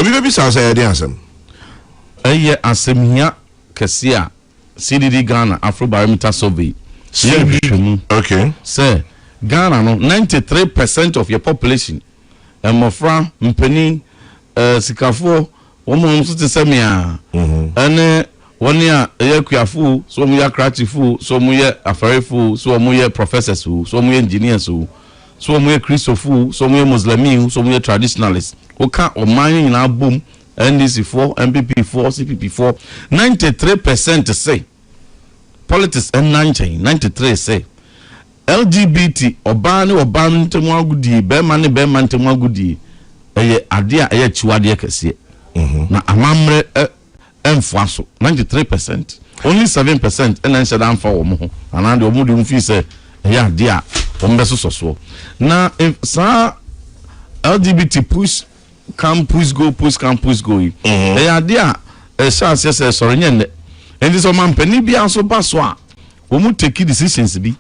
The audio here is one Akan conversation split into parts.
Obi be say dey asem. Eye asem hia kese a CDD Ghana Afro Barometer survey. Okay. Say Ghana no 93% of your population emofra mpeni sikafo womo so te semia ene woni a yakuafo so mu yakrachifo so mu ye afarefo so mu ye professors so mu ye engineers so mu ye christopher so mu ye muslimi so mu ye traditionalists oka oman nyina bom NDC 4 MPP 4 CPP 4 93% say politics and 93 say LGBT obani obani ntemu agudi be ma ntemu agudi eye ade a eye chiwade kese na amamre emfaso 93% only 7% ena nshada amfa wo mo anande wo mu fi say eye ade a wo mbeso soso na sa LGBT push go eye ade a sha se soro nyenne endi so man pani bia so baso a wo mu take decisions bi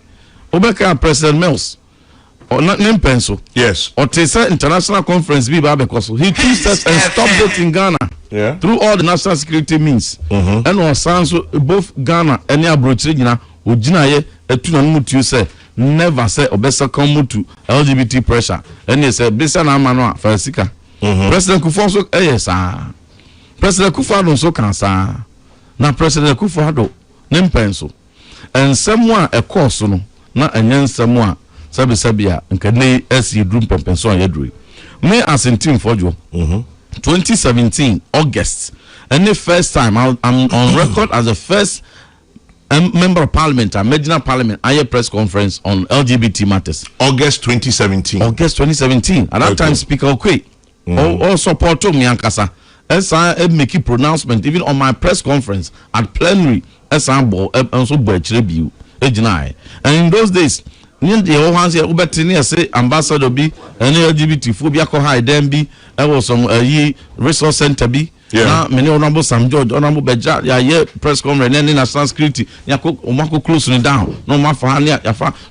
Obeka President Mills or not Nimpenso. Yes. Or Tesa International Conference be Babekoso. He took steps and stopped it in Ghana. Yeah. Through all the national security means. And our sons both Ghana and Abrochina Ujina ye etuna mutu say never say obesa come to LGBT pressure. And he said Bisa na manwa Farsika. President Kufuor yes President Kufuor so cancer. Na President Kufuor Nimpenso. And someone a course no na enyansam a sabia nkane esi drum pempenso yedru me asentim fojo 2017 August and the first time I'm on record as the first member of parliament a medicinal parliament a press conference on LGBT matters August 2017 at that time Speaker Okwe all support me ankasa as I make a pronouncement even on my press conference at plenary as I also boy and in those days, the whole hands here, Ubertini say ambassador be and LGBT phobia ko high then be I was some resource center be now many honorable Sam George, honorable Beja, yeah, press conference, and then national security, Omako closing down, no mafahania,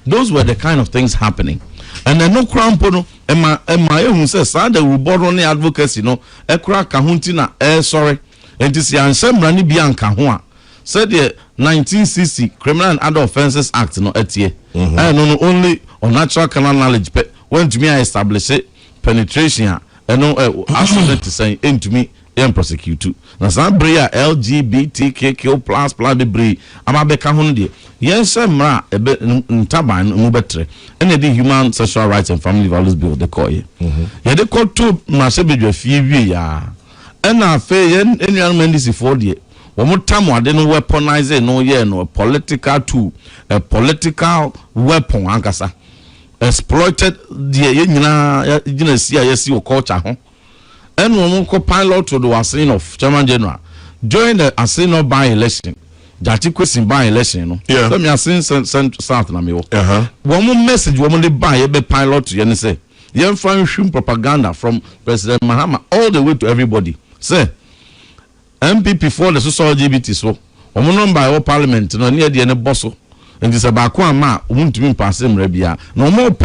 those were the kind of things happening. And then no crown pono, and my own says, Sada will borrow on the advocacy, a crack kahuntina, sorry, and to see and some Rani Bianca Hua. Said the 1960 Criminal and Other Offences Act no etie and only on natural canal knowledge when to me I establish it penetration and no accident to say into me and prosecute na some bria LGBTQ plus be amabeka hunde yes mra ebe ntaban mu betre and the Human Sexual Rights and Family Violence Bill they call ye they call to na se bedwa fie wie ya and na fe yen enuan NDC 4 die Womutamo ade no weaponize no ye no a political tool, a political weapon ankasa. Exploited the nyina you see yes culture ho. And womo ko pilot to the assign of Chairman General. During the assign by election, Jati question by election no. Let me assign south na me wo. Womo message womo de buy be pilot to you say. Yen fan shum propaganda from President Mahama all the way to everybody. Say MPP for the social LGBT so omo number our parliament no near the bosso and this about ma untumi pass him rebia no more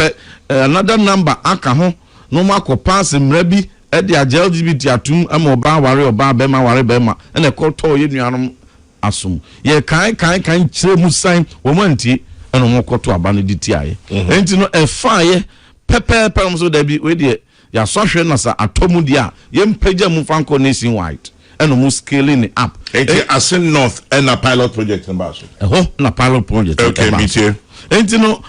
another number aka ho no more pass him rebi e the LGBT atum am oba ware oba bema ware bema and e call to ye nuanom asum ye kan kire mu sign wo mantie and omo koto abane ditiaye enti no e fa ye pepe so da bi we de ya so hwe na sa atomu dia ye mpagya mu fanko nationwide and almost scaling it up. Asin North and a pilot project in Basel. Na pilot project. Okay, me too. And you know,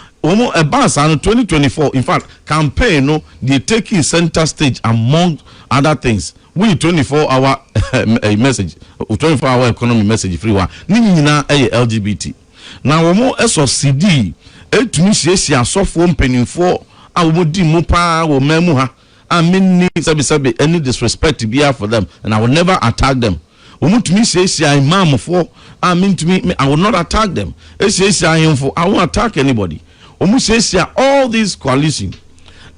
a bus on 2024. In fact, campaign no, they taking center stage among other things. We 24-hour message, 24-hour economy message free one. Nina LGBT. Now we more CD. To me, she a soft phone penny for our mudi mupa or memuha. I mean, any disrespect to be here for them, and I will never attack them. To me, say imam for. I mean to me, I will not attack them. I won't attack anybody. Say all these coalition.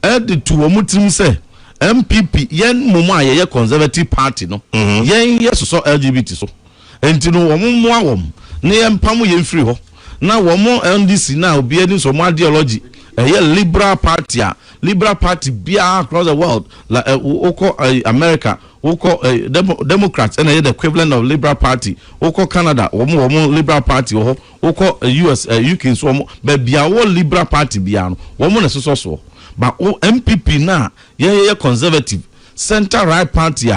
The two say MPP yen muma ye conservative party no. Yen yes so LGBT so. Enti no wom ne yempamu yen free ho. Na womo NDC na obi eni so mo ideology. Liberal party bia across the world like America woko Democrats and the equivalent of Liberal Party woko Canada womo Liberal Party woko US UK so but biawo Liberal Party biano womo na so but MPP na ye conservative center right party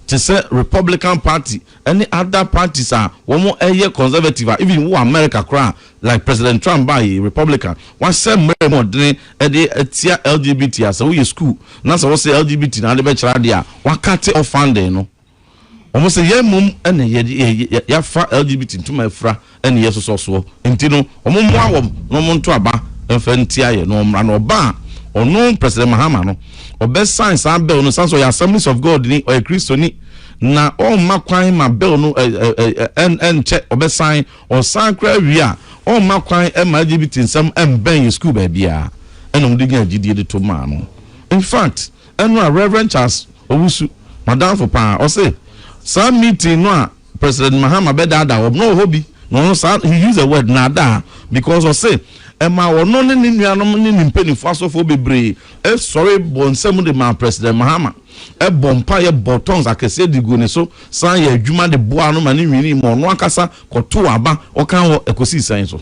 to say Republican Party any other parties are womo conservative even who America cry like President Trump by Republican one say more than tia LGBT as we school na so say LGBT na de be chira dia one cut off funding no almost say mum ene ya fa LGBT ntuma fra ene yeso so enti no omummo awom no monto aba emfa ntia ye no mra no ba ono President Mahama no obe science abel no sanso ya Assemblies of God ni o Christo ni na o makwan ma bill no en che obe sign or sign kra wia o makwan LGBT nsam emben school ba bia enom de gan gidie de to ma no in fact eno Reverend Charles Owusu madam for pa o say some meeting no President Mahama be da no hobby no he use the word nada because o say Emma or no ni nuanom ni mpenifu asofo bebre sorry bonsem de ma President Mahama e bompa ye botons akese digu ne so san ye adwuma de boa no ma ni nwini mo no akasa koto aba o kan ho ekosi san so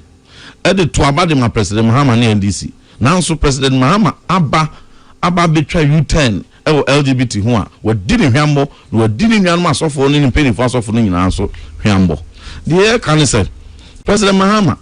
e de to aba de ma President Mahama ni NDC nanso President Mahama aba betwa U10 e wo LGBT ho a wadi ne hwambo no wadi ne nuanom asofo ni mpenifu asofo no nyina so hwambo de e kan say President Mahama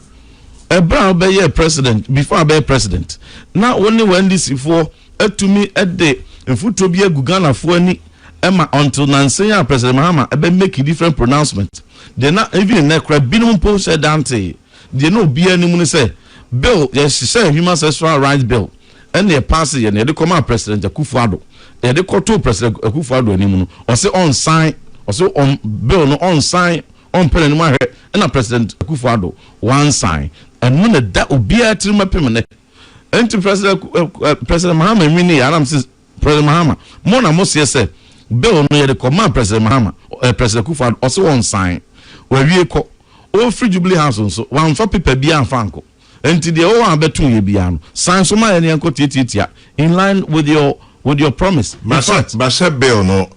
Ebra be president before be president. Now only when this for to me a day and foot to be a Gugana for any Emma until Nancy President Mahama ebe make a different pronouncement. They not even in that crap binum post said Dante. They no be any money say bill, yes, she said human sexual rights bill. And they pass it and they come out President Akufo-Addo. They call to President Akufo-Addo anymore. Or say on sign or so on bill no on sign on pen my head and a President Akufo-Addo one sign. And none of that will be a trim up him. And to President Mahama, mini Adam says President Mahama. Mona Mosia said, Bill near the command President Mahama, President Akufo-Addo also on sign where we call all free Jubilee House so one for people beyond Franco. And to the old between you beyond sign so my and Uncle Titia in line with your promise. But Bill no.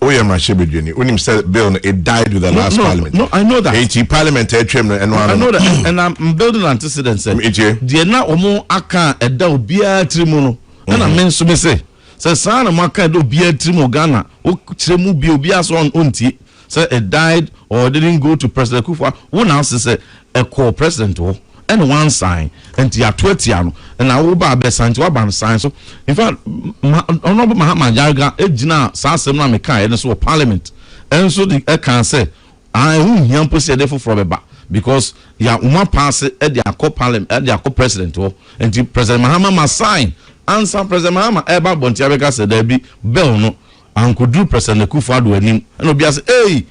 Oh yeah, my Shebedjini. When him said bill, it died with the last parliament. No, I know that. Parliamentary and I know that, and I'm building antecedents. Dear now, omo aka eda obia trimuno. And I mean, so me say sana maka do obia trimo Ghana. O tremu bi obia so on unti. Say it died or didn't go to President Akufo. One else say a co-president or. And one sign, and the 20 and I will buy a sign to a sign. So, in fact, Honorable Mahama Jaga, Ejina, Sassemna Meka, and so Parliament. And so the can say, I won't young pussy therefore from a back because ya uma pass at the co-parliament, at the co-president, and the President Mahama must sign. Answer President Mahama, Eba Bontiabeca said there be bell no, and could do President Akufo-Addo and him, and Obia say, hey,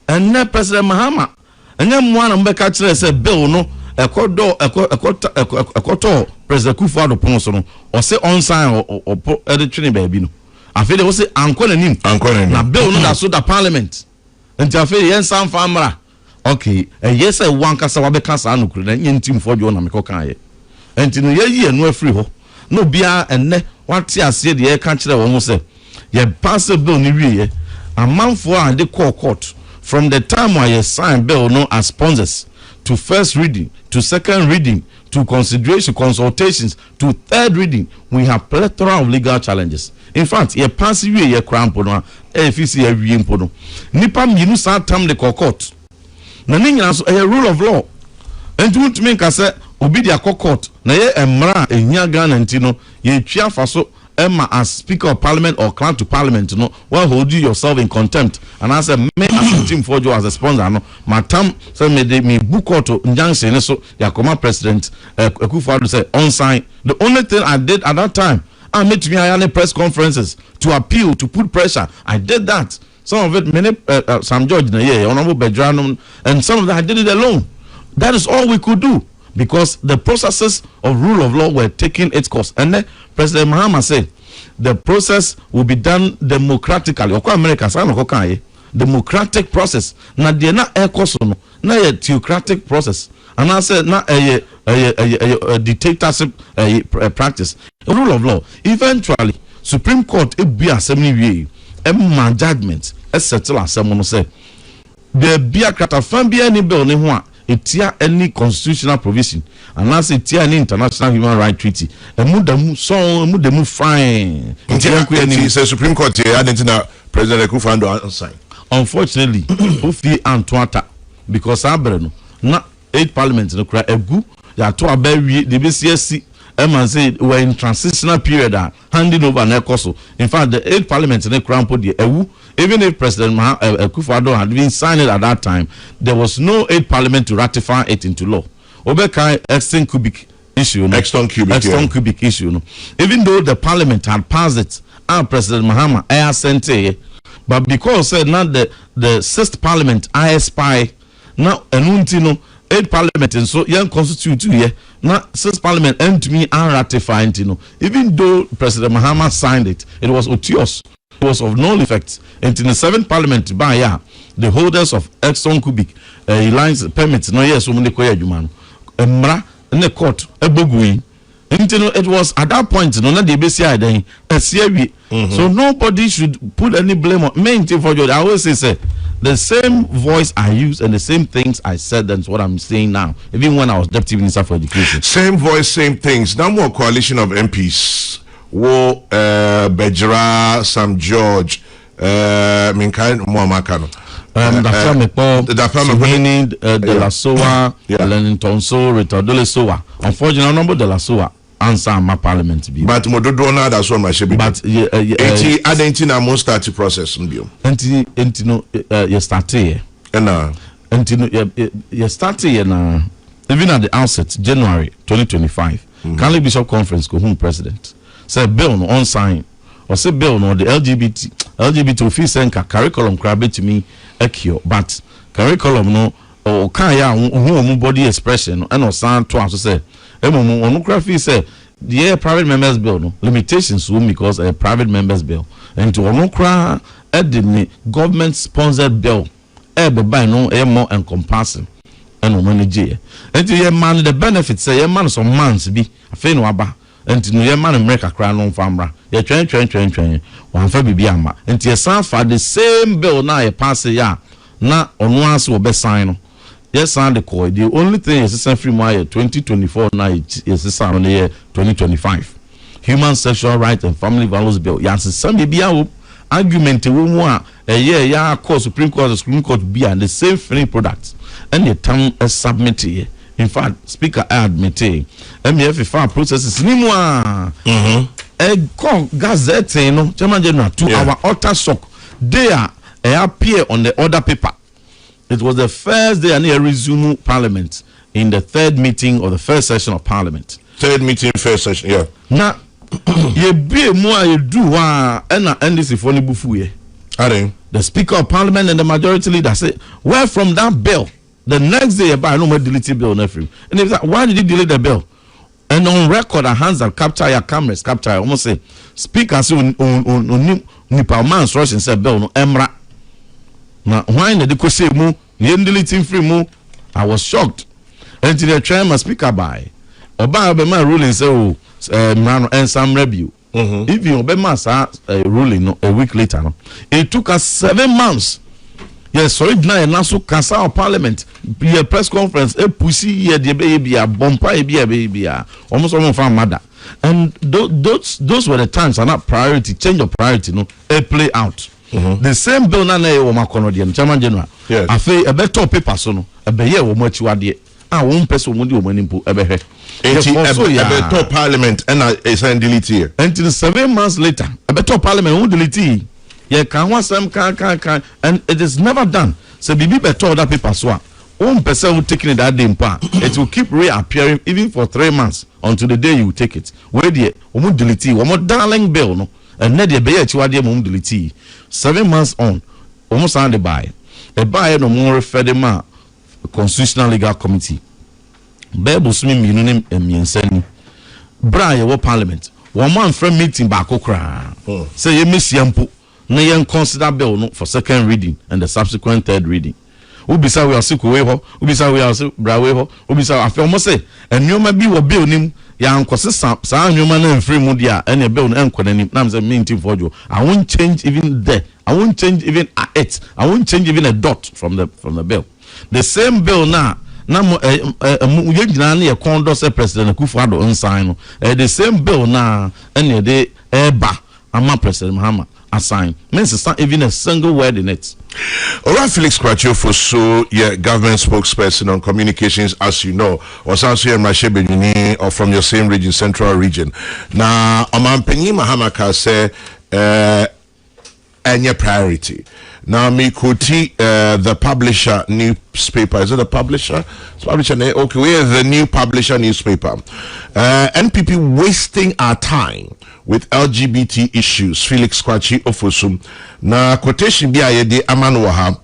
and then President Mahama, and then one of Mbeka said, Bill no. Ekoto President Akufo-Addo ponso no or say on sign or editing baby no afei they will say anko nanim na bill no da so da parliament nti afei yen san famra okay yes I wan kasa wa be kasa anokru na ntim fodwo na mekokan ye nti no ye enu afiri ho no bia enne wate ase de ye ka kire won say ye pass bill ni wie amanfo a de court from the time where you sign bill no as sponsors to first reading, to second reading, to consideration, consultations, to third reading, we have plethora of legal challenges. In fact, ye pass ye crown pono, FEC every impono. Nipam yinu sa tam de court. Na ninga so a rule of law. And to make us say, obidia court, na ye emra enya Ghana ntino, ye chia faso Emma as Speaker of Parliament or Clerk to Parliament, you know, well hold you yourself in contempt. And I said, me as team for you as a sponsor, no, my tam so me book out to Njanse, so Yakoma President Akufo-Addo said on sign. The only thing I did at that time, I made me any press conferences to appeal, to put pressure. I did that. Some of it, many some judge, Honorable Bedran, and some of that I did it alone. That is all we could do. Because the processes of rule of law were taking its course. And then President Mahama said, the process will be done democratically. Democratic process. Na de na ekoso na a theocratic process. And I said, na a dictatorship practice. A rule of law. Eventually, Supreme Court, it be assembly. Emma judgment settle asem no say there be a crata fan be any bill ni ho a etia any constitutional provision and as etia any international human rights treaty emudam fine it's a Supreme Court here and President Akufo-Addo sign. Unfortunately ofi antoata because abre no na 8 parliament no kra egu ya to abawie the BCSC man say we're in transitional period handing over na ekoso. In fact the 8 parliament no kra mpo de ewu. Even if President Akufo-Addo had been signed it at that time, there was no 8 parliament to ratify it into law. Obekai exton cubic issue. Exton cubic issue. No. Even though the parliament had passed it, and President Mahama sent it, but because not the 6th parliament I spy now enuntino 8 parliament and so young constitute here now 6th parliament and to me and ratify it. Even though President Mahama signed it, it was otious. It was of no effect. And in the 7th parliament by the holders of exton cubic lines permits no yes woman koya jumano emra in the court ebogui. It was at that point no na the BCI then so nobody should put any blame on me. I always say the same voice I used and the same things I said, that's what I'm saying now, even when I was Deputy Minister for Education. Same voice, same things. Now more coalition of MPs. Wo Bejra, Sam George, Minkai Muamakano. The family De La Soa, Lenin Tonso, Retardole Soa. Unfortunately, number De La Soa answer my parliament. But Mododona, that's what my should be. But Argentina most start the process. No, you start here. You start here now. Even at the outset, January 2025, Canley Bishop Conference go home president. Say bill no on sign or say bill no the LGBT office curriculum crab to me ekio but curriculum no or kan ya who body expression and or sound to answer say onography say the private members bill no limitations will because a private members bill and to onokra the government sponsored bill by no more encompassing and no manage and to man the benefits say man some months be a fain waba. And no man America crown on famra. Ye train. One for bibi ama. And ye san for the same bill now ye pass ya. Na on once will be sign. Yes, sign the call. The only thing is free year 2024 now is sign on the year 2025. Human Sexual Rights and Family Values Bill. Yes, some bibi argument a year ya court Supreme Court be and the same free products. And the town is submitted. In fact, Speaker admitted MF farm processes anymore. Gazette, no, Chairman General, to our utter shock. They appear on the order paper. It was the first day and they resume Parliament in the 3rd meeting or the 1st session of Parliament. 3rd meeting, 1st session, yeah. Now, you be more you do and NDC for the bufu. The Speaker of Parliament and the majority leader say, where from that bill? The next day, I no more delete bill, nephew. And if that, why did you delete the bill? And on record, our hands are capture your cameras, capture. I almost say, speaker say on nipa man's rush and said bill no emra. Now why did you say mu? You deleting free mu? I was shocked. And to the chairman speaker by, about my ruling say and some review. If you obey my ruling a week later, no, it took us 7 months. Yes, sorry, now and also Council of Parliament be a press conference, a pussy here, the baby, a bompa, baby, almost all from mother. And those were the times are not priority, change of priority, no, a play out. The same bill na o makonodian, Chairman General. Yes. I feel a better paper, so no, a be here, what you are there. I won't pass on you when you ever heard. A better Parliament and I sign delete here. Until 7 months later, a better Parliament won't delete. Yeah, can and it is never done. So be better that paper so 1% will take it that day it will keep reappearing even for 3 months until the day you take it. Where the delete one more darling bill no and then the be delete 7 months on almost on the buy. A buyer no more federal constitutional legal committee. Bible swim you name and Brian what parliament. 1 month from meeting back okra. Say you miss yampo. Na yen consider bill no for 2nd reading and the subsequent 3rd reading. Ubisa we are sick we ho, ubisa we are brawe ho, ubisa afi almost say and you may be wo bill nim ya nkose sa nwoma na mfiri mu dia ene bill na enkonanim na mse minti fojo. I won't change even there. I won't change even it. I won't change even a dot from the bill. The same bill now na yegyina na ye kondo se President Akufo-Addo unsign no. The same bill now ene de eba ama President Mahama assign. Means it's not even a single word in it. Alright, Felix Kwachofosu, yeah, government spokesperson on communications, as you know, was also here Mashebe or from your same region, central region. Now, Omanpenyi Mahama ka say any priority. Now, Mikuti, the publisher newspaper, is it a publisher? It's publisher. Okay, we are the new publisher newspaper. NPP wasting our time with LGBT issues. Felix Kwachofosu. Now, quotation BIAD Amanwaha,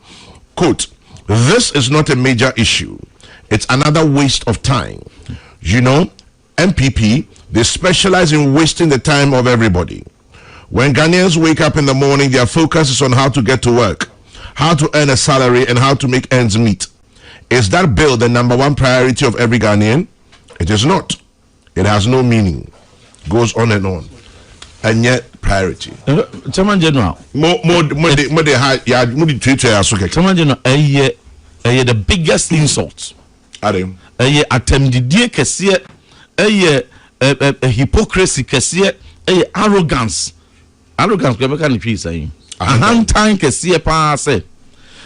quote, this is not a major issue. It's another waste of time. You know, NPP, they specialize in wasting the time of everybody. When Ghanaians wake up in the morning, their focus is on how to get to work, how to earn a salary, and how to make ends meet. Is that bill the number one priority of every Ghanaian? It is not. It has no meaning. Goes on and on. And yet, priority. Chairman General. Chairman General, the biggest insult. Adam. Attempted kesiye, hypocrisy kesiye, arrogance. Arrogance, we can be saying. A hand time kesiye pa say.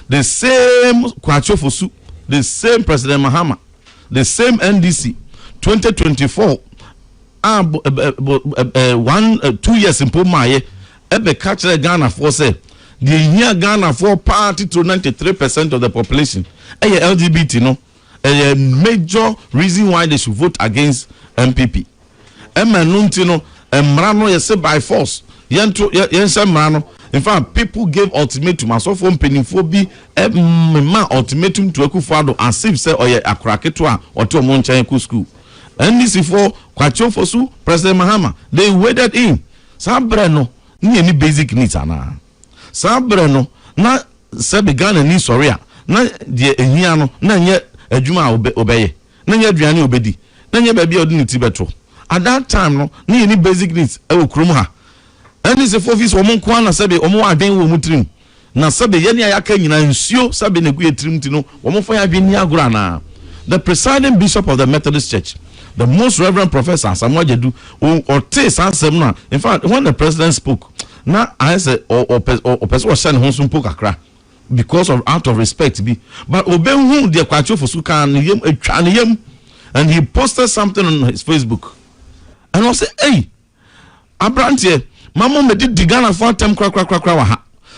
The same Kwachofosu, the same President Mahama, the same NDC, 2024. 2 years in Pomaye, ebe catch the Ghana for say the here Ghana for party to 93% of the population. LGBT no, a major reason why they should vote against MPP. Emanunti no, Mrano yese by force. Yense Mrano. In fact, people gave ultimatum. So from Pennyphobia, ultimatum to Akufo-Addo as if say oye akraketwa or to Moncha school. NDC for Kwachofosu, President Mahama, they waded in. Sabreno, ni any basic needs ana. Sabreno, na se began ni soria. Na die ehiano, na nye ejuma obeye. Na nye aduane obedi. Na nye baby odiniti betro. At that time no, ni any basic needs e wo krom ha. NDC for office omo kwa na sebe omo aden wo mutrim. Na sebe ye ni ayaka nyina nsuo sebe ne gu etrim ti no, omo fa ya dwani agora na. The presiding bishop of the Methodist Church, the most reverend professor Samuel Jedu, or taste answer. In fact, when the president spoke, now I said, or person was sending home some poker because of out of respect be, but obey whom the Kwachofosu can and he posted something on his Facebook, and I said, hey, Abrantie, Mama me did the Ghana for time crack.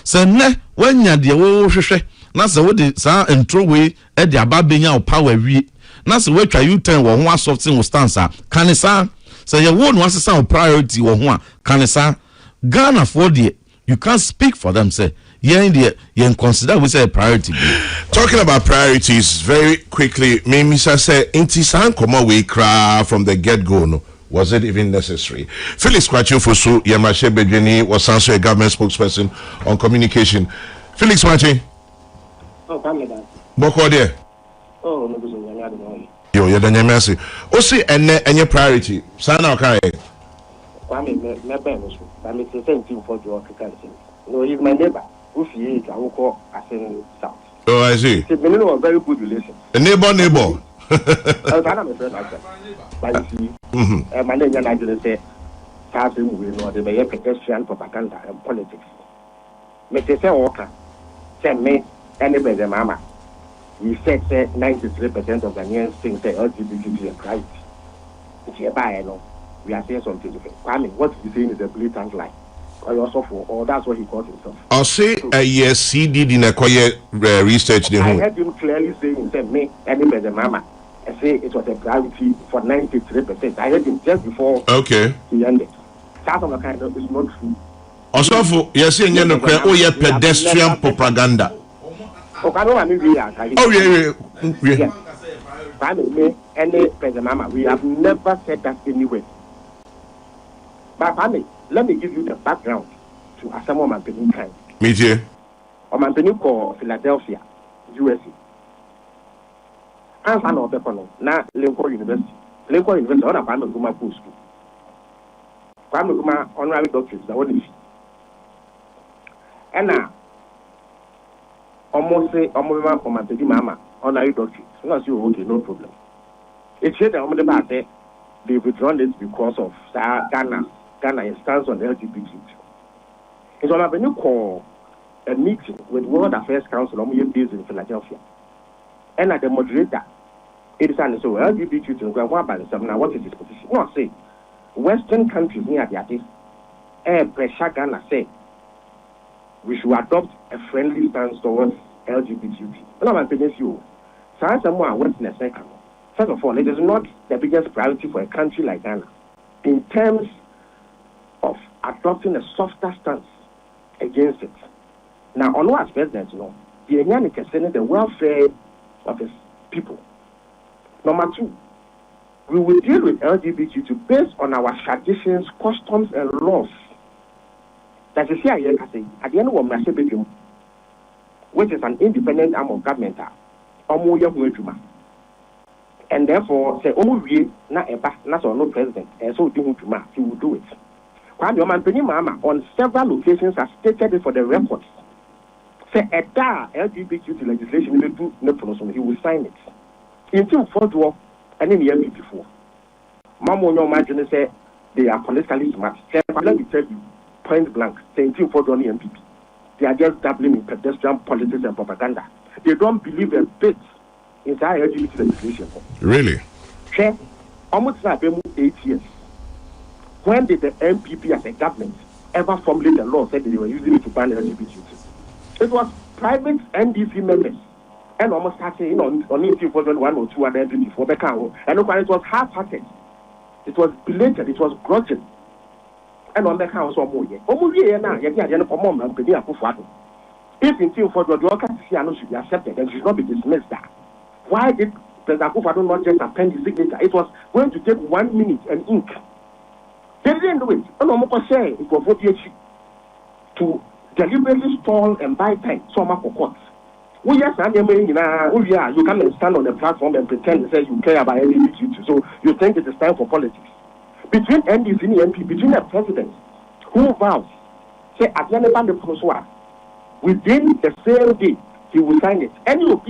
Say ne when ya de wo hwehwe na se wo de sa intro we e de ababenya o power wi. Na se we twa you turn wo ho asofting wo stance kanisa say ye wo no asesa wo priority wo ho kanisa Ghana for the you can't speak for them say you consider we say a priority. Talking about priorities very quickly, me Mr. say intisan komo we cry from the get go no. Was it even necessary? Felix Kwachofosu Yamashe Bedweni was also a government spokesperson on communication. Felix Kwache. Oh, Canada. Boko there. Oh, no, yo, you're the Nyamasi. Osi any priority. Sana okay. Kwame, my parents, but it's the same thing for your country. No, he's my neighbor. Who he is, I will call Ashanti South. Oh, I see. He's been in a very good relation. A neighbor. I'm my friend, but you see, my name is Nigel say, passing we know the way pedestrian propaganda and politics. Mr. Walker, send me anybody, Mama. He said 93% of Ghanaians think that LGBT is right. It's hereby, no. We are saying something different. Kwame, what he's saying is a blatant lie. Or that's what he calls himself. I'll say yes, he did in a quiet research. I heard him clearly saying, send me anybody, Mama. I say it was a priority for 93%. I heard him just before he ended. That's on the kind of is not true. Also, for yes, you pedestrian propaganda. Yeah. Family, any President Mama, we have never said that anywhere. But family, let me give you the background to Asamo Mampeni time. Me too. Mampeni for Philadelphia, USA. And son of the now Lincoln University, Lincoln University, or Kwame Nkrumah Post School. Kwame Nkrumah honorary doctorate, that one is. And now, almost say, almost from Mahama, honorary doctorate. So you okay, no problem. It's said that the party they've withdrawn it because of Ghana stance on LGBT. It's on a venue call a meeting with World Affairs Council on based in Philadelphia. And at the moderator, it is an so LGBT to go by the now what is his position? No, say Western countries near the artist, pressure Ghana say we should adopt a friendly stance towards LGBT. No, I'm saying you. So someone Western second. First of all, it is not the biggest priority for a country like Ghana in terms of adopting a softer stance against it. Now, on as president, the Ghanaians can send the welfare of his people. Number two, we will deal with LGBT based on our traditions, customs, and laws. That is here, at the end of Mahama, which is an independent arm of government, and therefore, say, na no president, and so he will do it. Mahama on several locations has stated it for the records. Say, LGBT legislation, he will sign it. Until 4th and in the year before. Mamo, no imagine say they are politically smart. Let me tell you, point blank, say, until 4th on the MPP. They are just dabbling in pedestrian politics and propaganda. They don't believe a bit inside LGBT legislation. Really? Check. Almost 8 years. When did the MPP as a government ever formulate a law said that they were using it to ban LGBT? It was private NDC members. And almost started, on it for 1 or 2 other before the cow. And it was half-hearted. It was belated. It was grudging. And on the house or more yet. If in team for the Okasiano should be accepted and should not be dismissed, why did President Akufo-Addo not just append his signature? It was going to take 1 minute and ink. They didn't do it. It was to deliberately stall and buy time. So much for courts. You come and stand on the platform and pretend to say you care about LGBT. So you think it is time for politics. Between NDC and MP, between the president who vows, say at the end of the process, within the same day he will sign it. And you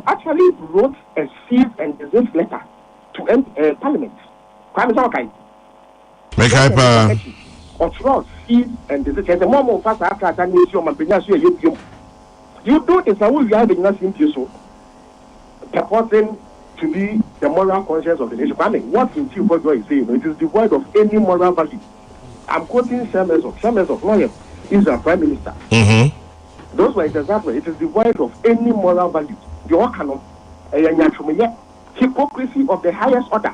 actually wrote a cease and desist letter to Parliament. Make hyper. Or cease and desist. The moment fast after you do this, I will be having nothing to so purporting to be the moral conscience of the nation. I mean, what in Chief is saying, it is devoid of any moral value. I'm quoting Shemes of Lawyer is a prime minister. Mm-hmm. Those were exactly it is devoid of any moral value. The Okanom, hypocrisy of the highest order.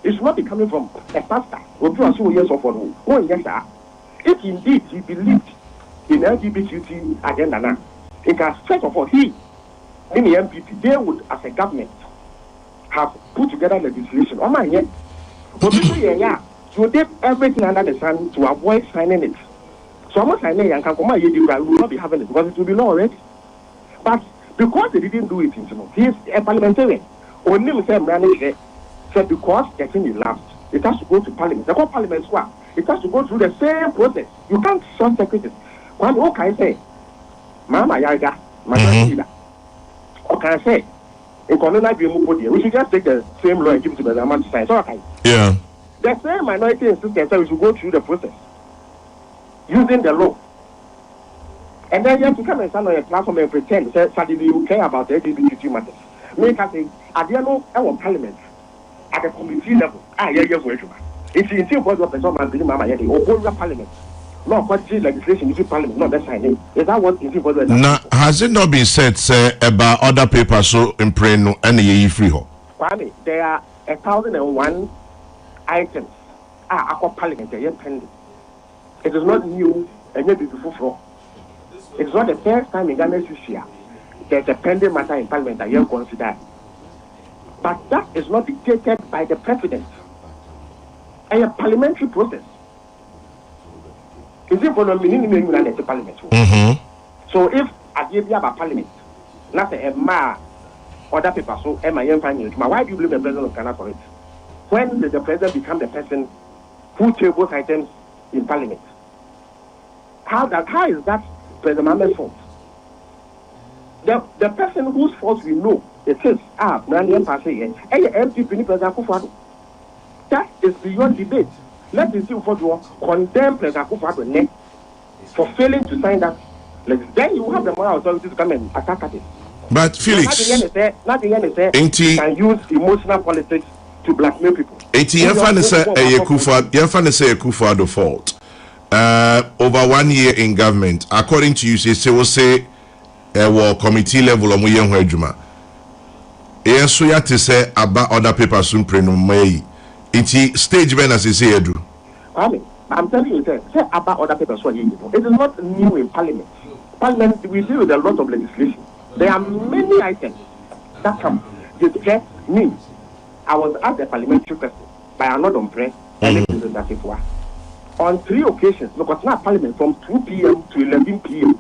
It's not coming from a pastor. If indeed he believed in LGBT agenda now, because first of all, he, in the MPP, they would, as a government, have put together legislation. Oh my, yeah. But you did everything under the sun to avoid signing it. So I'm not signing it, and we will not be having it because it will be law already. But because they didn't do it, he is a parliamentarian. Only said because the thing is lapsed, it has to go to Parliament. The whole Parliament squad, it has to go through the same process. You can't short circuit it. What can I say? Mama Yaga, Mama okay, I say, in Colonel we should just take the same law and give it to the Zaman to sign. Okay. Yeah. The same minority insistence that we should go through the process using the law. And then you have to come and stand on a platform and pretend that suddenly you care about the LGBT matters. Make us say, at the end of Parliament, at the committee level, it's in team for the person and Mama Yadi or Parliament. No, what legislation is Parliament, not that signing. Is that what is for the now, has it not been said, say, about other papers so in Preno and the free ho? There are 1,001 items are Parliament pending. It is not new and yet before fraud. It's not the first time in Ghana's history there's a pending matter in Parliament that you consider. But that is not dictated by the president. A parliamentary process. Is it for the Parliament? Mm-hmm. So if I give you a Parliament, not a ma other people. So, am I why do you blame the president of Ghana for it? When did the president become the person who tables items in parliament? How is that President Mahama's fault? The person whose fault we know it is MPP President Akufo-Addo. That is beyond debate. Let us see what condemn President Akufo-Addo for failing to sign that. Then you have the moral authority to come and attack at it. But Felix, nothing can use emotional politics to blackmail people. Akufo-Addo fault. Over 1 year in government, according to you, say will say committee level of young Hejuma. So you have to say about other papers soon pre no may. It's stage when as you say Edu. I'm telling you, say about other papers. It is not new in Parliament. Parliament, we deal with a lot of legislation. There are many items that come. Just me. I was at the parliamentary person by another press and on 3 occasions, because now Parliament from 2 p.m. to 11 p.m.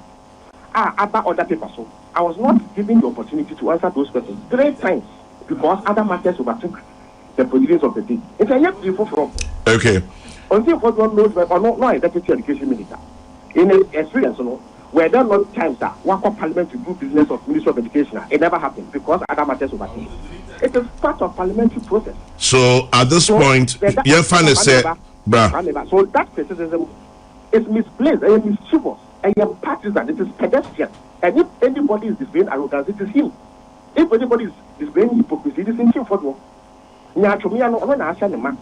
About other papers. So I was not given the opportunity to answer those questions 3 times because other matters overtook the proceedings of the day. It's a yet before from. Okay. Until what one knows, or not a deputy education minister. In experience, were there not times that one Parliament to do business of Ministry of Education? It never happened because other matters overtook. It is part of parliamentary process. So at this point, your fan is said, so that criticism is misplaced and mischievous and partisan. It is pedestrian. And if anybody is displaying arrogance, it is him. If anybody is displaying hypocrisy, it is in him for what? When I ask the man,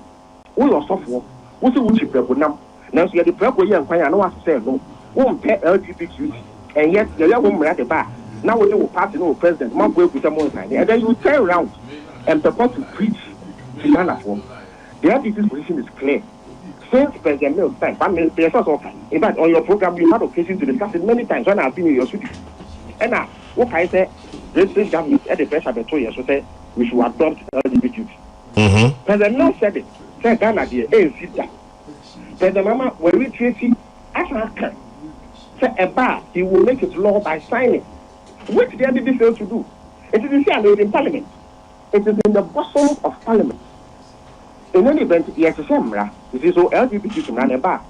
who your software, who say which people now? Now, so you are the people here and I know what to say. No, won't pay LGBT, and yet the young woman at the bar. Now we will pass the president, man will with some more time, and then you turn around and purport to preach to Ghana for. The NDC's position is clear. Since President Mills time, in fact, on your program, we had occasion to discuss it many times when I've been in your studio. And now, what I say, this government at the pressure of the 2 years, so say we should adopt LGBT. President Mills said it. Said Ghana, the ANC. President Mahama, when we trace as a can, say a bar, he will make it law by signing. Which the NDC failed to do. It is in Parliament. It is in the bosom of Parliament. In any event, yes, it is so LGBT to run a bar.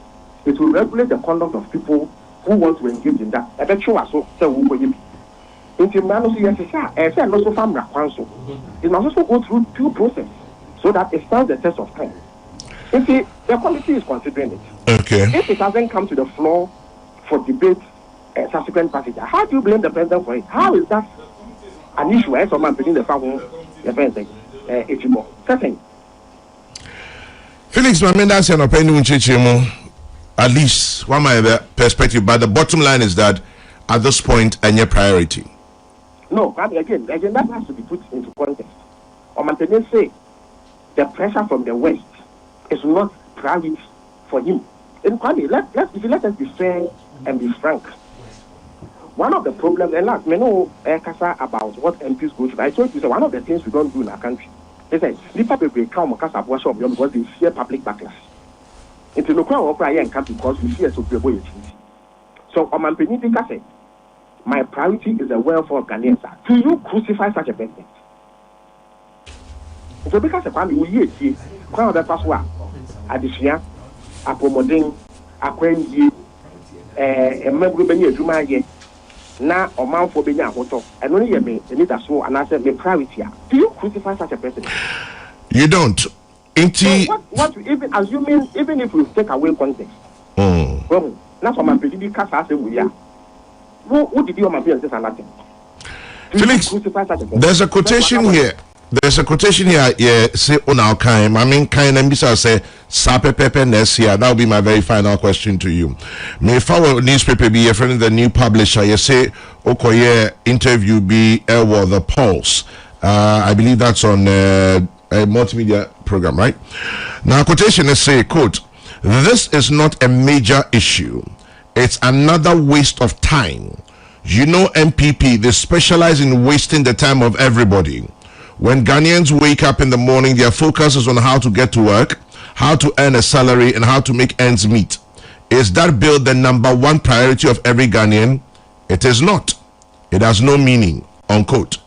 It will regulate the conduct of people who want to engage in that. I bet you are so who in Timano, yes, it's also family council. It must also go through due process so that it stands the test of time. You see, the committee is considering it. Okay. If it hasn't come to the floor for debate, subsequent passage, how do you blame the president for it? How is that an issue? As someone between the family, the president, second. Felix, that's an opinion, at least one my perspective, but the bottom line is that at this point, any priority. No, again, that has to be put into context. Or Mantenet say the pressure from the West is not priority for him. In Kwame, let us be fair and be frank. One of the problems, and last, we know Kasa about what MPs go through. I told you, so one of the things we don't do in our country. They say, people will come because they fear public backlash. It's no crowd and come because we fear so people. So, on my opinion, I say, my priority is the welfare of Ghanaians. Do you crucify such a president? So, because of family, we see, crowd that password, addition, a promoting, a queen, a member of the now or man for being a hotel, and only you may need a small and answer the priority. Do you crucify such a president? You don't. So what even assuming, even if we take away context, well, that's what my PDB cast as we are. Who did you my business and nothing? Felix, there's a quotation here. There's a quotation here, say on our kind. I mean, kind and bisa say sape pepe nesia. That will be my very final question to you. May follow newspaper be a friend of the new publisher. You say Okoye interview be the Pulse. I believe that's on a multimedia program, right? Now quotation is say, quote, "This is not a major issue. It's another waste of time. You know, MPP, they specialize in wasting the time of everybody. When Ghanaians wake up in the morning, their focus is on how to get to work, how to earn a salary, and how to make ends meet. Is that bill the number one priority of every Ghanaian? It is not. It has no meaning." Unquote.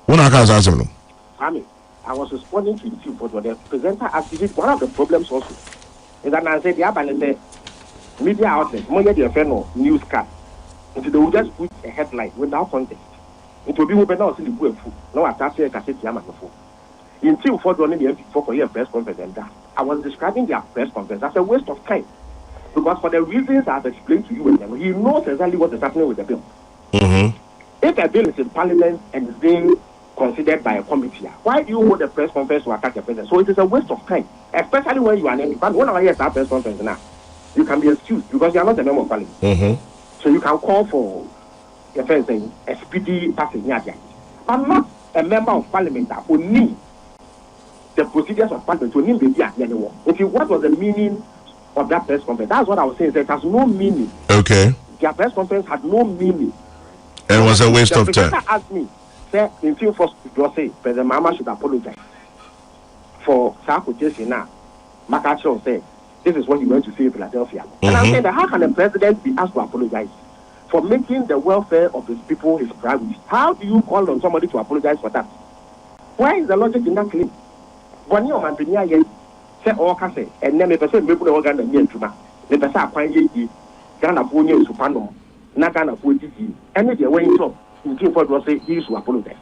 When I can't answer no. I was responding to you, but the presenter asked one of the problems also is that I said the media outlets, more than the newscast, and they will just put a headline without context. It will be open now, silly boy, no attach a cassette yamako. Until for running the MP4 for your press conference, I was describing their press conference as a waste of time. Because for the reasons I've explained to you, he knows exactly what is happening with the bill. If a bill is in Parliament and is being considered by a committee, why do you hold a press conference to attack the president? So it is a waste of time, especially when you are an MP. But when I hear that press conference now, you can be excused because you are not a member of Parliament. So you can call for a speedy passage. I'm not a member of Parliament that will need the procedures of Parliament to need the anymore. If you what was the meaning of that press conference? That's what I was saying. It has no meaning. Okay. Their press conference had no meaning. It was a waste of time. The presenter asked me, say, in few first to say, President Mahama should apologize for Sakuchesi now. Makacho said, this is what he went to say in Philadelphia. And I'm saying that how can the president be asked to apologize for making the welfare of his people his priority? How do you call on somebody to apologize for that? Why is the logic in that claim? When you are say all can and then the person will put organ and yen to the person acquire Ghana Pony Supano, not Ghana Pony, and if you're waiting for you for say he should apologize.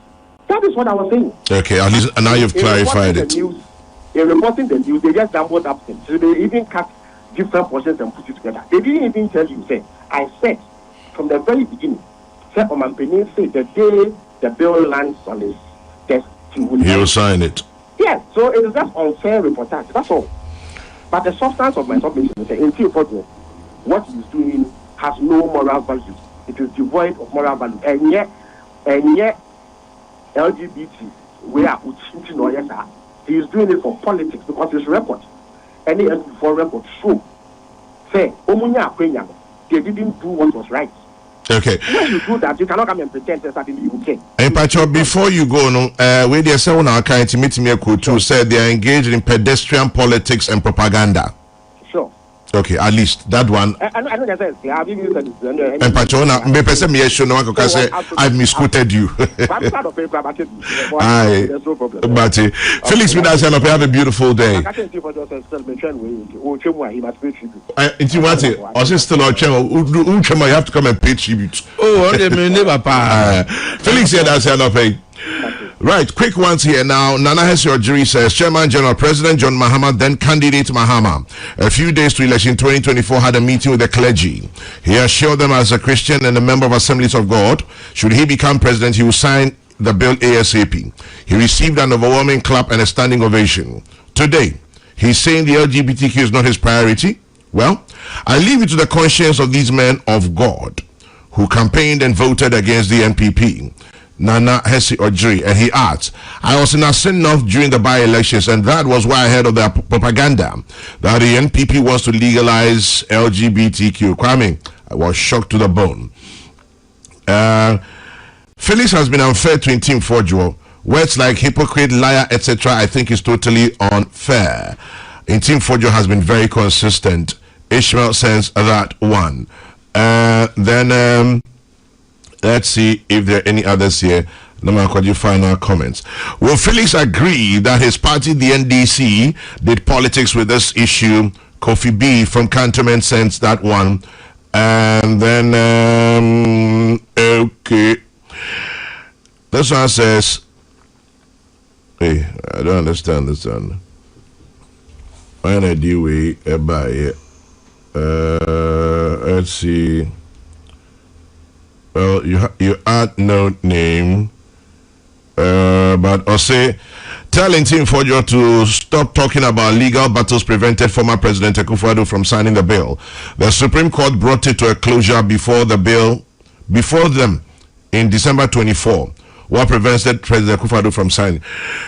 That is what I was saying. Okay, at least now you've clarified it. In reporting the news, they just doubled up things. So they even cut different portions and put it together. They didn't even tell you, say, I said from the very beginning, say Omanpeni said the day the bill lands on his desk, he will sign it. Yes, so it is just unfair reportage, that's all. But the substance of my submission is that until what he is doing has no moral value. It is devoid of moral value. And yet LGBT, we are utching no yes, he is doing it for politics because his record, any MP4 record show, say, they didn't do what was right. Okay. When you do that, you cannot come and pretend that in the UK. Hey, Pacho, before you go, where they say on our kind to meet me, who said they are engaged in pedestrian politics and propaganda. Sure. Okay, at least that one. I know that says, yeah, I've even said this. And Pacho, I've misquoted you. I'm proud of it, but there's no problem. But Felix, have a beautiful day. I can't see for just a celebration he must pay tribute. You have to come and pay tribute. Oh, Felix said that's right, quick ones here now. Nana Hesi says, Chairman General President John Mahama, then candidate Mahama, a few days to election 2024, had a meeting with the clergy. He assured them as a Christian and a member of Assemblies of God, should he become president, he will sign the bill ASAP. He received an overwhelming clap and a standing ovation. Today, he's saying the LGBTQ is not his priority. Well, I leave it to the conscience of these men of God who campaigned and voted against the NPP. Nana Hesi Ojiri, and he adds, I was in Assin North during the by-elections, and that was why I heard of their propaganda that the NPP wants to legalize LGBTQ. Kwame, I was shocked to the bone. Felix has been unfair to Team Forjo. Words like hypocrite, liar, etc. I think is totally unfair. Team Forjo has been very consistent. Ishmael sends that one. Then let's see if there are any others here. Could you final comments? Will Felix agree that his party, the NDC, did politics with this issue? Kofi B from Cantonment sends that one. And then, okay. This one says, hey, I don't understand this one. When I do we buy it. Let's see. Well, you add no name, but or say, telling Team Forjo to stop talking about legal battles prevented former President Akufo-Addo from signing the bill. The Supreme Court brought it to a closure before them in December 24. What prevented President Akufo-Addo from signing?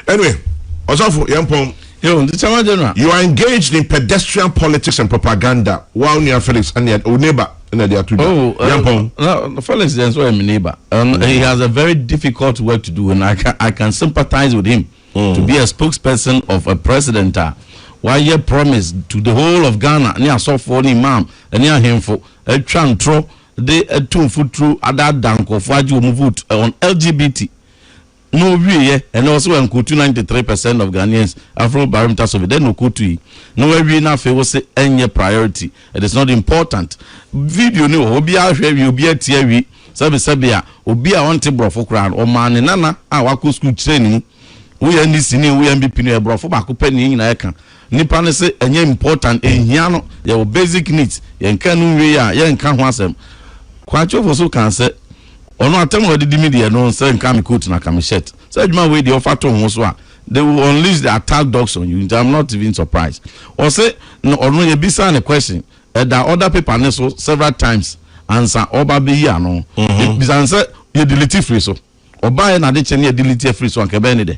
Anyway, Osafo Yampong, you are engaged in pedestrian politics and propaganda. While near Felix and yet neighbor. Felix is my neighbor. He has a very difficult work to do, and I can sympathize with him to be a spokesperson of a president. Why you promise to the whole of Ghana, near so for the imam, and near him for a trantro, they a 2 foot through other dank of what you move on LGBT. no we and also when 93% of Ghanaians Afro-Barometer survey then no kutu no we na fe was any priority. It is not important. Video no obi ahwe we obi atia wi sabe a obi a wonte brofo kran o man nana a wako school training we NDC ni we MBP no brofo ba ko pani nyina eka nipa ne se enye important ehia no your basic needs ye nka no we a ye nka ho asem kwacho for so kan say ono atem we di media no say nka me coat na kam shirt say adwuma we dey offer to ho so a they will unleash the attack dogs on you. I'm not even surprised. Or say no ono ye bisa a question that other people ne so several times answer oba be here no bisa say you delete free so oba na de che ne delete free so anke be ne de.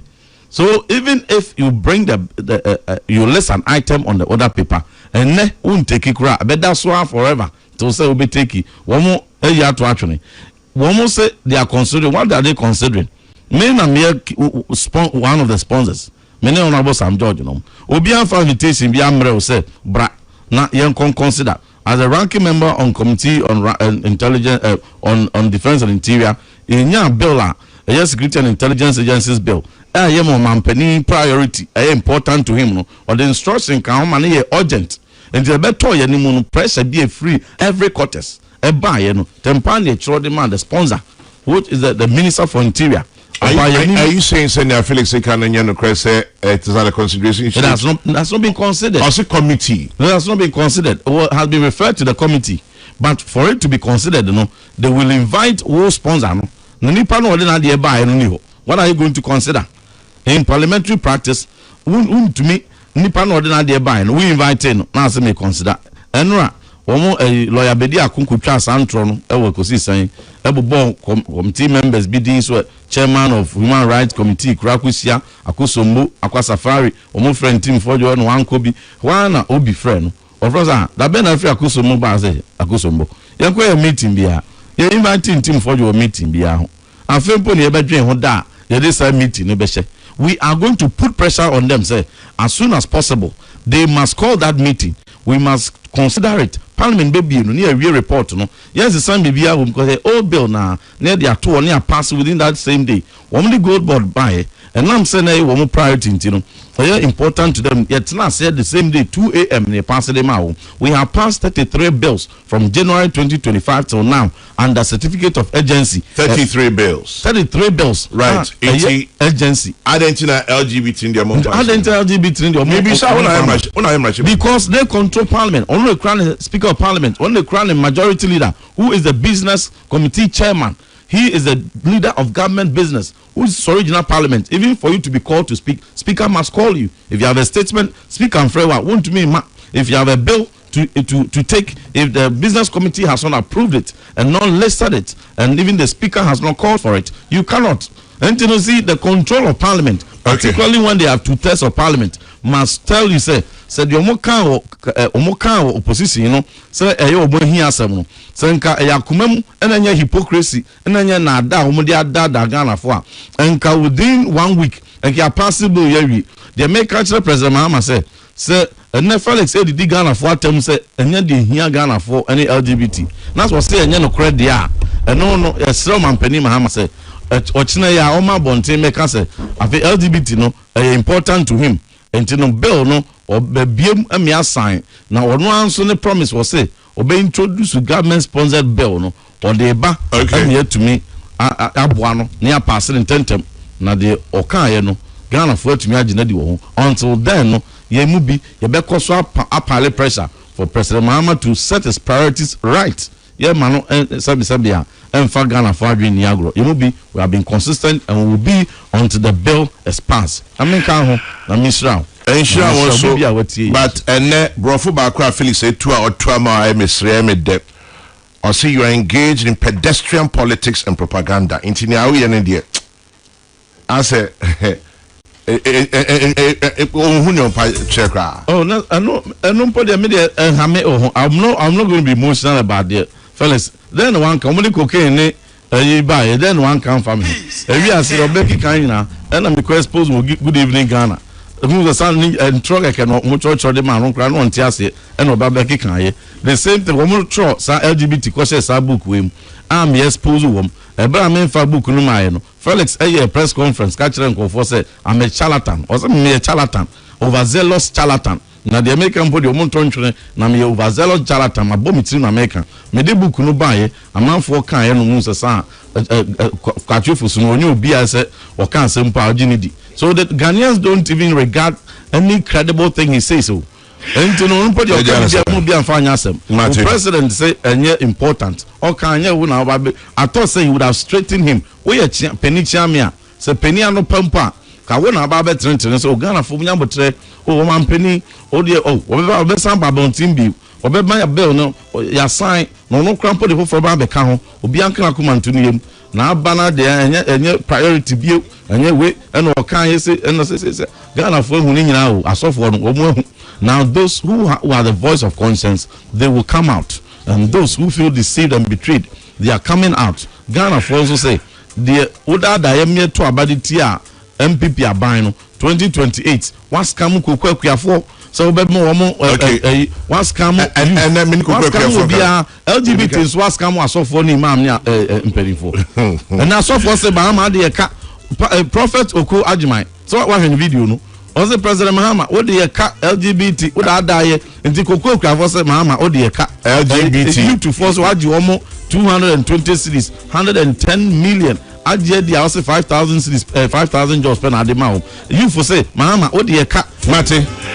So even if you bring the you list an item on the other paper and ne won't take it kra be that so forever to say we be take it one more ya to actually one more say they are considering. What are they considering? Me na me one of the sponsors me ne honorable Sam George no obi an fa invitation bi amre say bra na yen consider as a ranking member on committee on intelligence on defense and interior enya bill security and intelligence agencies bill mampani priority important to him no or the instruction can man urgent and the better ye ni pressure be free every quarters buy no tempan the chiro demand the sponsor which is the minister for interior. Are you saying Senator Felix Ekananya say it is under consideration? That's not been considered. As a committee, no, that's not been considered. Or has been referred to the committee, but for it to be considered, they will invite who sponsor. What are you going to consider in parliamentary practice? To me, nipa no ordinary buy no we invite no na say me consider enra omo lawyer bedi akunkutwa santro no e we kosi san e bobo committee members bidi so chairman of human rights committee kurakusia akosombo akwasafari omo friend team fojo no wanko bi wana obi friend no ofroza da be na free akosombo ba say akosombo ye ko meeting bia ye invite team fojo meeting bia ho afempo ne ye bedwen ho da ye dey say meeting no be she. We are going to put pressure on them. Say, as soon as possible, they must call that meeting. We must consider it. Parliament baby, you near a report. No, yes, the same baby because the bill now near their two near pass within that same day. Only gold board buy, and I'm saying a woman priority. You know, very important to them. Yet now said the same day 2 a.m. they pass them out. We have passed 33 bills from January 2025 till now under certificate of urgency. 33 bills. 33 bills. Right. Urgency. Identify LGBT in their moment. Identify LGBT in their moment. Maybe because they control Parliament. Only the crown Speaker of Parliament. Only the crown majority leader, who is the business committee chairman. He is the leader of government business, who is original Parliament. Even for you to be called to speak, Speaker must call you. If you have a statement, Speaker and Frewa won't mean. If you have a bill to take, if the business committee has not approved it and not listed it, and even the Speaker has not called for it, you cannot. And you see the control of Parliament, particularly when they have 2/3 of Parliament, must tell you say the omoka opposition, you know, say obo hi asem no. Say nka yakumam enanya hypocrisy, enanya na da omode ada Ghana fo a. Nka within 1 week, nka possible yewi. They make cultural president Mahama say ene Felix did Ghana for atem say enya de hia Ghana for any LGBT. That's what say enya no credit a. No esro mampani Mahama say ochina ya oma bonte make say afi LGBT no important to him. Enti no bill no obebiem amia sign na ono anso ne promise was say obe introduce government sponsored bill no or the ba amia to me aboa no na pass in tentem na de okaye no Ghana for to me agina di wo until then no ye mu bi ye be koso apale pressure for President Mahama to set his priorities right. Yeah, man, Sabia, and for Ghana for Adrian Yagro. You will be, we have been consistent and we will be until the bill is passed. I mean, Misra. Also, but and Brofo Bakra Felix said 2 or 2 more MSRM or see you are engaged in pedestrian politics and propaganda. In Tiniawi and India. I say, oh, no, I know, put the media and I'm not going to be emotional about it. Fellas, then one come only cocaine, buy, then one come from me. If you are still Becky Kaina, and I'm request pose will good evening Ghana. Who the son and Trog cannot much or the man on crown on Tiasi and about Becky Kaye. The same thing, woman tro, sa LGBT cautious our book with I'm yes pose wom, Ebra men fa book no my no. Felix a press conference catch them for say I'm a charlatan. Or some me a charlatan, overzealous charlatan. Na the American body omo tonchwe na me overzealous charlatan ma bo mitri na American. Me de book no buy amanfo kan ye no mu sesa kwatwefo so no onye obi ase o kan sempa oginidi. So that Ghanaians don't even regard any credible thing he says so. And no one put your the president say important. Or can you I thought say he would have straightened him. We penny chamia. Say penny no pampa. Kawona babe Trenton so Ghana for Yambotre. Oh man penny. Oh dear oh whatever some babon timbi. Obe my bell no ya sign no crampo the for babe can Obianka Kuman to him. Now banner there and priority view and your way and all can say and say Ghana for who now as of one. Now those who are the voice of conscience, they will come out, and those who feel deceived and betrayed, they are coming out. Ghana for also say the order that to abaditia MPP abino 2028 was come for so be more was come and then LGBT is was come was so for imam and now so for say Mahama the prophet Oko Ajimai so what in video no also President Mahama what the LGBT what are die in the Koko for say Mahama what the LGBT you to force what you almost 220 cities 110 million adje dia also 5,000 cities 5,000 jobs pen adema you for say Mahama what the Mate